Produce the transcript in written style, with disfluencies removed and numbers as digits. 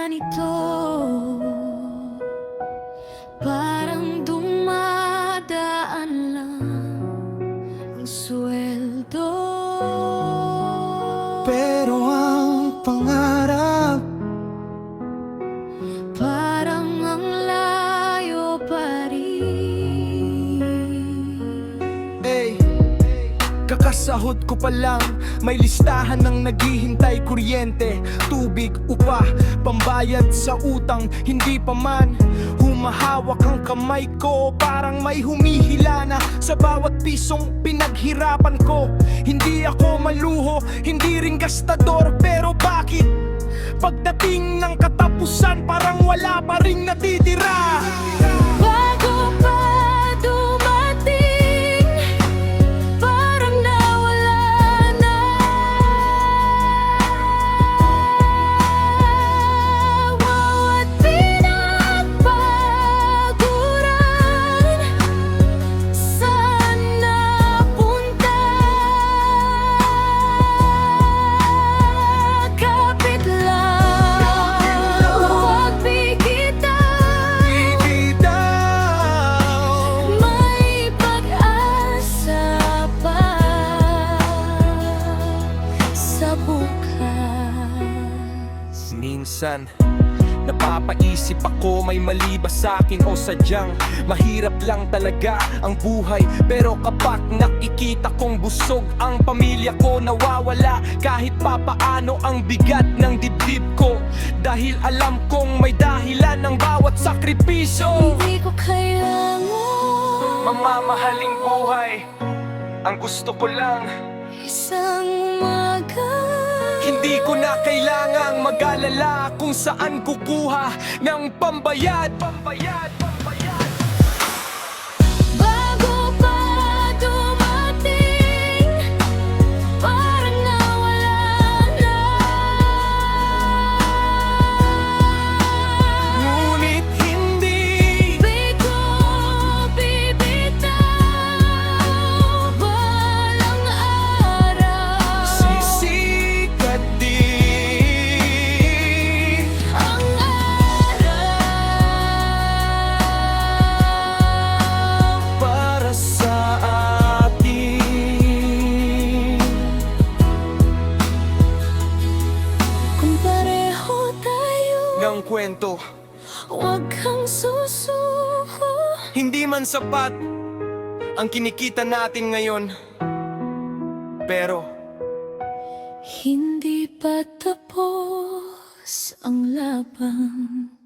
ganito, parang dumadaan lang ang sweldo. Pero ang pangarap, parang ang layo pa rin. kakasahod ko pa lang, may listahan ng naghihintay, kuryente, tubig, upa, pambayad sa utang. Hindi pa man humahawak ang kamay ko, parang may humihila na sa bawat pisong pinaghirapan ko. Hindi ako maluho, hindi rin gastador, pero bakit pagdating ng katapusan parang wala pa ring natitira? Bago pa dumating, parang nawala na. Bawat pinagpaguran, saan napunta? Kapit lang, huwag bigitaw. May pag-asa pa sa bukas. Minsan napapaisip ako, may mali ba sa'kin o sadyang mahirap lang talaga ang buhay. Pero kapag nakikita kong busog ang pamilya ko, nawawala kahit papaano ang bigat ng dibdib ko. Dahil alam kong may dahilan ng bawat sakripisyo. Hindi ko kailangan Mamamahaling buhay, ang gusto ko lang. isang umaga. Hindi ko na kailangang mag-alala kung saan kukuha ng pambayad. Bago pa dumating, parang nawala na. Ngunit hindi Di ko bibitaw, balang araw sisikat din ang araw para sa atin. kung pareho tayo. Ng kwento, Huwag kang susuko. hindi man sapat ang kinikita natin ngayon, pero Hindi pa tapos ang laban.